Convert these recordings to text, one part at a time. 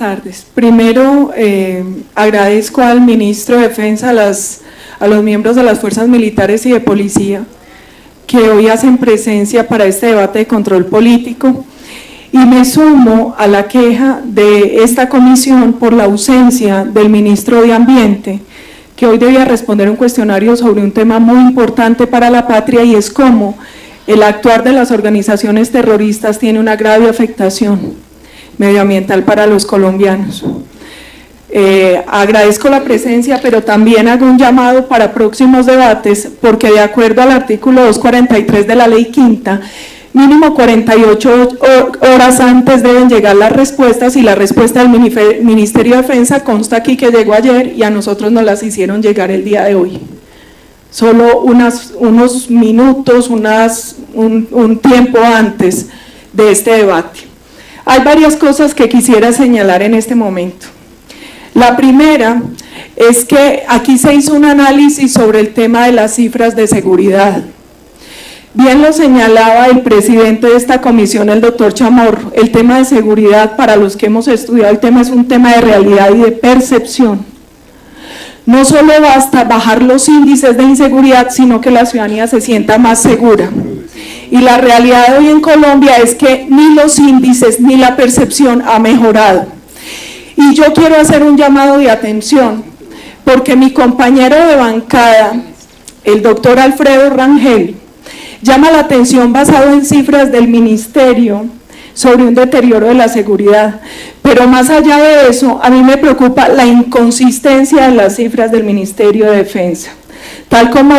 tardes. Primero, agradezco al ministro de Defensa, a los miembros de las fuerzas militares y de policía que hoy hacen presencia para este debate de control político, y me sumo a la queja de esta comisión por la ausencia del ministro de Ambiente, que hoy debía responder un cuestionario sobre un tema muy importante para la patria, y es cómo el actuar de las organizaciones terroristas tiene una grave afectación medioambiental para los colombianos. Agradezco la presencia, pero también hago un llamado para próximos debates, porque de acuerdo al artículo 243 de la Ley Quinta, mínimo 48 horas antes deben llegar las respuestas, y la respuesta del Ministerio de Defensa consta aquí que llegó ayer y a nosotros nos las hicieron llegar el día de hoy. Solo unos minutos, un tiempo antes de este debate. Hay varias cosas que quisiera señalar en este momento. La primera es que aquí se hizo un análisis sobre el tema de las cifras de seguridad. Bien lo señalaba el presidente de esta comisión, el doctor Chamorro, el tema de seguridad, para los que hemos estudiado el tema, es un tema de realidad y de percepción. No solo basta bajar los índices de inseguridad, sino que la ciudadanía se sienta más segura. Y la realidad de hoy en Colombia es que ni los índices ni la percepción ha mejorado. Y yo quiero hacer un llamado de atención, porque mi compañero de bancada, el doctor Alfredo Rangel, llama la atención basado en cifras del ministerio sobre un deterioro de la seguridad, pero más allá de eso, a mí me preocupa la inconsistencia de las cifras del Ministerio de Defensa, tal como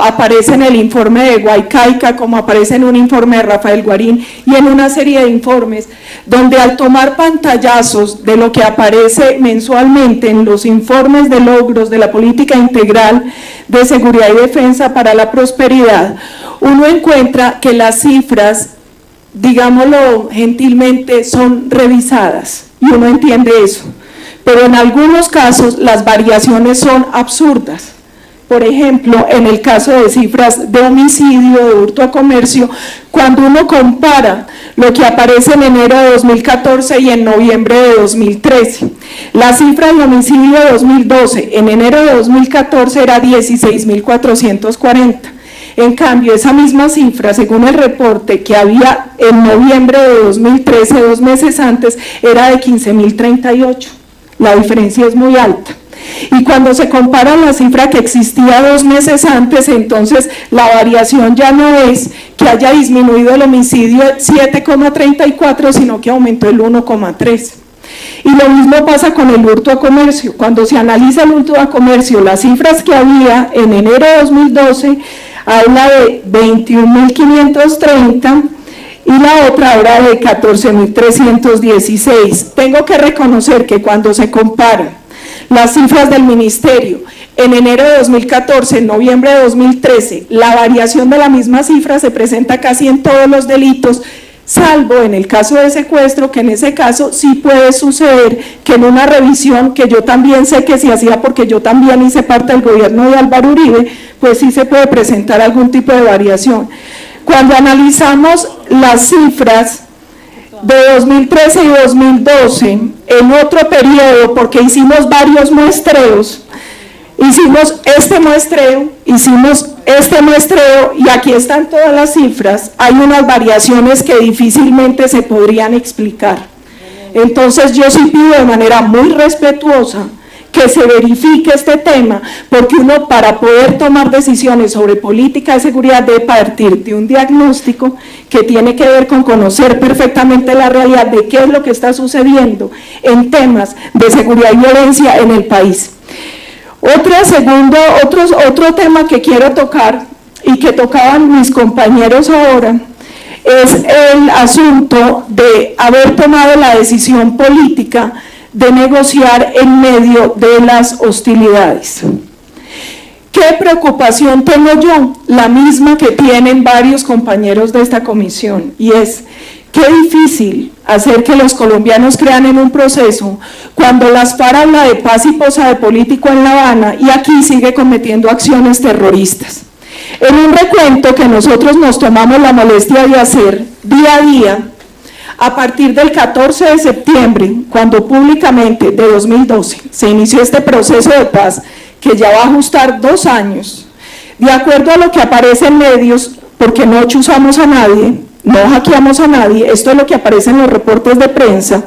aparece en el informe de Guaycaica, como aparece en un informe de Rafael Guarín y en una serie de informes, donde al tomar pantallazos de lo que aparece mensualmente en los informes de logros de la política integral de seguridad y defensa para la prosperidad, uno encuentra que las cifras, digámoslo gentilmente, son revisadas, y uno entiende eso, pero en algunos casos las variaciones son absurdas. Por ejemplo, en el caso de cifras de homicidio, de hurto a comercio, cuando uno compara lo que aparece en enero de 2014 y en noviembre de 2013, la cifra de homicidio de 2012 en enero de 2014 era 16.440. En cambio, esa misma cifra, según el reporte que había en noviembre de 2013, 2 meses antes, era de 15.038. La diferencia es muy alta. Y cuando se compara la cifra que existía 2 meses antes, entonces la variación ya no es que haya disminuido el homicidio 7,34, sino que aumentó el 1,3. Y lo mismo pasa con el hurto a comercio. Cuando se analiza el hurto a comercio, las cifras que había en enero de 2012 habla de 21.530 y la otra habla de 14.316. Tengo que reconocer que cuando se comparan las cifras del ministerio en enero de 2014, en noviembre de 2013, la variación de la misma cifra se presenta casi en todos los delitos, salvo en el caso de secuestro, que en ese caso sí puede suceder que en una revisión, que yo también sé que se hacía porque yo también hice parte del gobierno de Álvaro Uribe, pues sí se puede presentar algún tipo de variación. Cuando analizamos las cifras de 2013 y 2012, en otro periodo, porque hicimos varios muestreos, hicimos este muestreo y aquí están todas las cifras, hay unas variaciones que difícilmente se podrían explicar. Entonces yo sí pido de manera muy respetuosa que se verifique este tema, porque uno, para poder tomar decisiones sobre política de seguridad, debe partir de un diagnóstico que tiene que ver con conocer perfectamente la realidad de qué es lo que está sucediendo en temas de seguridad y violencia en el país. Otro tema que quiero tocar y que tocaban mis compañeros ahora es el asunto de haber tomado la decisión política de negociar en medio de las hostilidades. ¿Qué preocupación tengo yo? La misma que tienen varios compañeros de esta comisión, y es qué difícil hacer que los colombianos crean en un proceso cuando las FARC habla de paz y posa de político en La Habana y aquí sigue cometiendo acciones terroristas. En un recuento que nosotros nos tomamos la molestia de hacer día a día, A partir del 14 de septiembre, cuando públicamente de 2012 se inició este proceso de paz, que ya va a ajustar 2 años, de acuerdo a lo que aparece en medios, porque no chuzamos a nadie, no hackeamos a nadie, esto es lo que aparece en los reportes de prensa,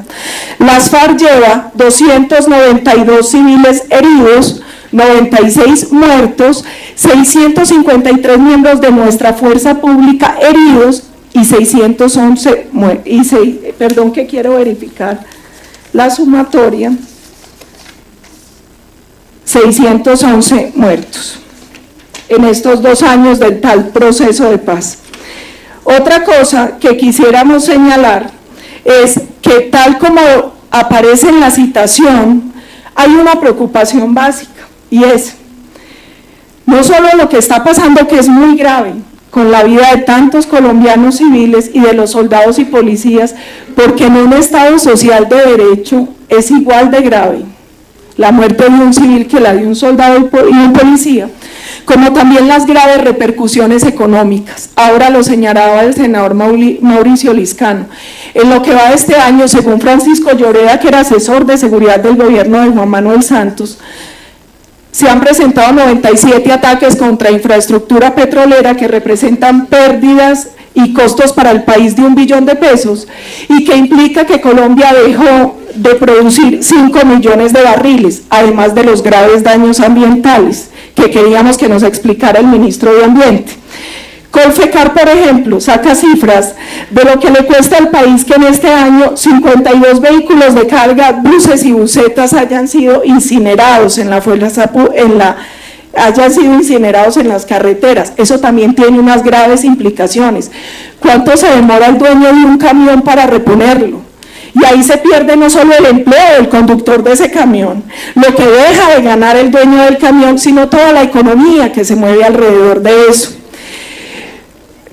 las FARC lleva 292 civiles heridos, 96 muertos, 653 miembros de nuestra fuerza pública heridos y 611 perdón que quiero verificar la sumatoria, 611 muertos en estos 2 años del tal proceso de paz. Otra cosa que quisiéramos señalar es que tal como aparece en la citación, hay una preocupación básica y es no solo lo que está pasando, que es muy grave, con la vida de tantos colombianos civiles y de los soldados y policías, porque en un Estado social de derecho es igual de grave la muerte de un civil que la de un soldado y un policía, como también las graves repercusiones económicas. Ahora lo señalaba el senador Mauricio Liscano. En lo que va de este año, según Francisco Lloreda, que era asesor de seguridad del gobierno de Juan Manuel Santos, se han presentado 97 ataques contra infraestructura petrolera que representan pérdidas y costos para el país de 1 billón de pesos y que implica que Colombia dejó de producir 5 millones de barriles, además de los graves daños ambientales que queríamos que nos explicara el ministro de Ambiente. Colfecar, por ejemplo, saca cifras de lo que le cuesta al país que en este año 52 vehículos de carga, buses y busetas hayan sido incinerados incinerados en las carreteras. Eso también tiene unas graves implicaciones. ¿Cuánto se demora el dueño de un camión para reponerlo? Y ahí se pierde no solo el empleo del conductor de ese camión, lo que deja de ganar el dueño del camión, sino toda la economía que se mueve alrededor de eso.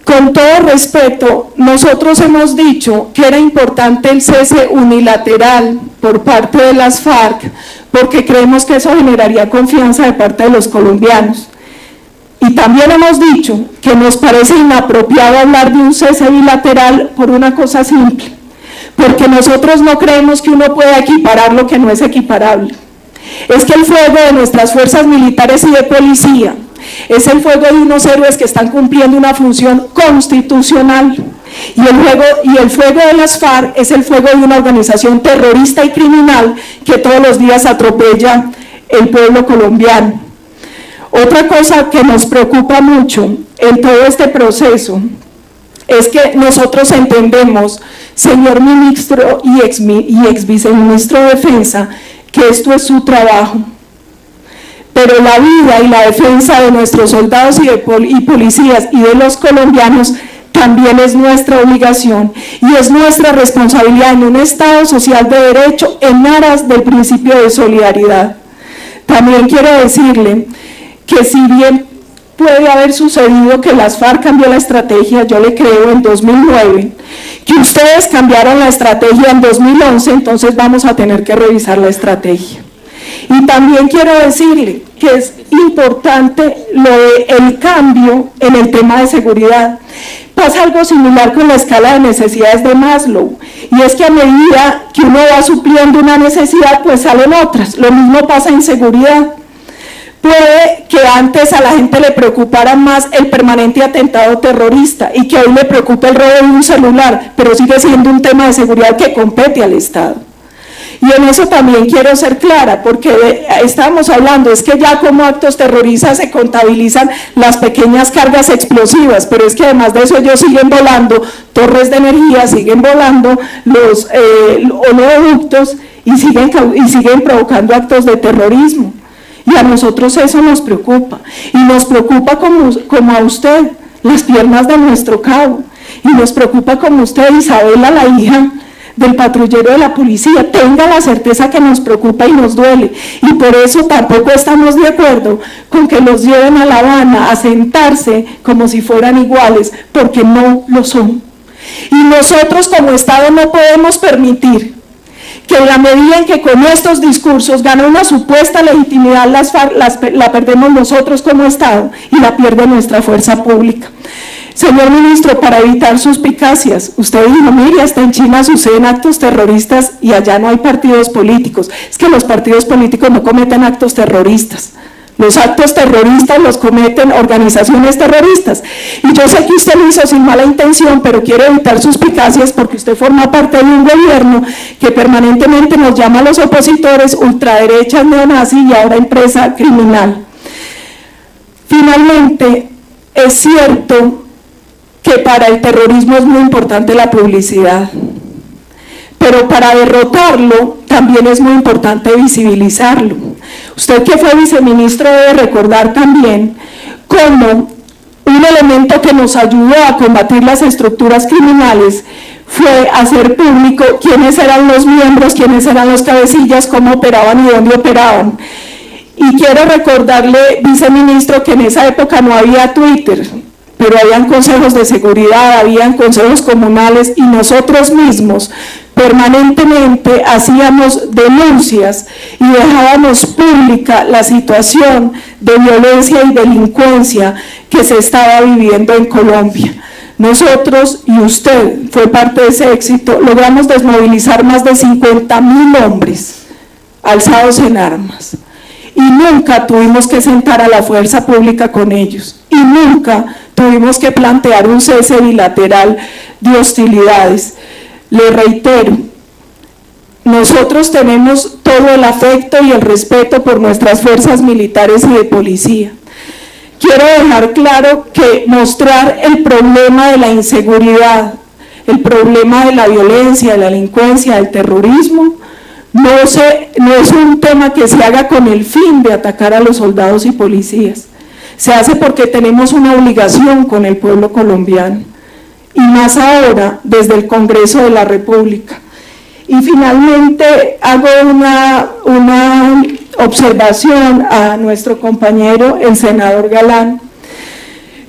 Con todo respeto, nosotros hemos dicho que era importante el cese unilateral por parte de las FARC, porque creemos que eso generaría confianza de parte de los colombianos. Y también hemos dicho que nos parece inapropiado hablar de un cese bilateral por una cosa simple, porque nosotros no creemos que uno pueda equiparar lo que no es equiparable. Es que el fuego de nuestras fuerzas militares y de policía es el fuego de unos héroes que están cumpliendo una función constitucional, y el fuego de las FARC es el fuego de una organización terrorista y criminal que todos los días atropella el pueblo colombiano. Otra cosa que nos preocupa mucho en todo este proceso es que nosotros entendemos, señor ministro y ex viceministro de Defensa, que esto es su trabajo, pero la vida y la defensa de nuestros soldados y policías y de los colombianos también es nuestra obligación y es nuestra responsabilidad en un Estado social de derecho en aras del principio de solidaridad. También quiero decirle que si bien puede haber sucedido que las FARC cambió la estrategia, yo le creo, en 2009, que ustedes cambiaron la estrategia en 2011, entonces vamos a tener que revisar la estrategia. Y también quiero decirle que es importante el cambio en el tema de seguridad. Pasa algo similar con la escala de necesidades de Maslow, y es que a medida que uno va supliendo una necesidad, pues salen otras. Lo mismo pasa en seguridad. Puede que antes a la gente le preocupara más el permanente atentado terrorista y que hoy le preocupe el robo de un celular, pero sigue siendo un tema de seguridad que compete al Estado. Y en eso también quiero ser clara, porque estamos hablando, es que ya como actos terroristas se contabilizan las pequeñas cargas explosivas, pero es que además de eso ellos siguen volando torres de energía, siguen volando los oleoductos y siguen provocando actos de terrorismo. Y a nosotros eso nos preocupa, y nos preocupa como a usted, las piernas de nuestro cabo, y nos preocupa como usted, Isabela, la hija del patrullero de la policía. Tenga la certeza que nos preocupa y nos duele, y por eso tampoco estamos de acuerdo con que los lleven a La Habana a sentarse como si fueran iguales, porque no lo son. Y nosotros como Estado no podemos permitir que en la medida en que con estos discursos gana una supuesta legitimidad las FARC, la perdemos nosotros como Estado y la pierde nuestra fuerza pública. Señor ministro, para evitar suspicacias, usted dijo, mire, hasta en China suceden actos terroristas y allá no hay partidos políticos. Es que los partidos políticos no cometen actos terroristas. Los actos terroristas los cometen organizaciones terroristas. Y yo sé que usted lo hizo sin mala intención, pero quiero evitar suspicacias porque usted forma parte de un gobierno que permanentemente nos llama a los opositores ultraderechas, neonazis y ahora empresa criminal. Finalmente, es cierto que para el terrorismo es muy importante la publicidad, pero para derrotarlo también es muy importante visibilizarlo. Usted que fue viceministro debe recordar también cómo un elemento que nos ayudó a combatir las estructuras criminales fue hacer público quiénes eran los miembros, quiénes eran los cabecillas, cómo operaban y dónde operaban. Y quiero recordarle, viceministro, que en esa época no había Twitter, pero habían consejos de seguridad, habían consejos comunales y nosotros mismos permanentemente hacíamos denuncias y dejábamos pública la situación de violencia y delincuencia que se estaba viviendo en Colombia. Nosotros, y usted fue parte de ese éxito, logramos desmovilizar más de 50.000 hombres alzados en armas. Y nunca tuvimos que sentar a la fuerza pública con ellos. Y nunca tuvimos que plantear un cese bilateral de hostilidades. Le reitero, nosotros tenemos todo el afecto y el respeto por nuestras fuerzas militares y de policía. Quiero dejar claro que mostrar el problema de la inseguridad, el problema de la violencia, de la delincuencia, del terrorismo, no es un tema que se haga con el fin de atacar a los soldados y policías. Se hace porque tenemos una obligación con el pueblo colombiano, y más ahora desde el Congreso de la República. Y finalmente hago una observación a nuestro compañero, el senador Galán.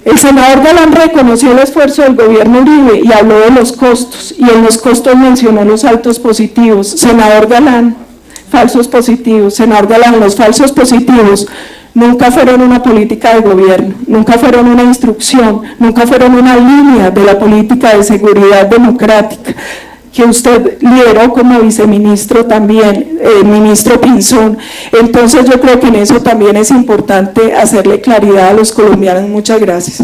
El senador Galán reconoció el esfuerzo del gobierno Uribe y habló de los costos, y en los costos mencionó los altos positivos. Senador Galán, falsos positivos. Senador Galán, los falsos positivos nunca fueron una política de gobierno, nunca fueron una instrucción, nunca fueron una línea de la política de seguridad democrática que usted lideró como viceministro también, ministro Pinzón. Entonces yo creo que en eso también es importante hacerle claridad a los colombianos. Muchas gracias.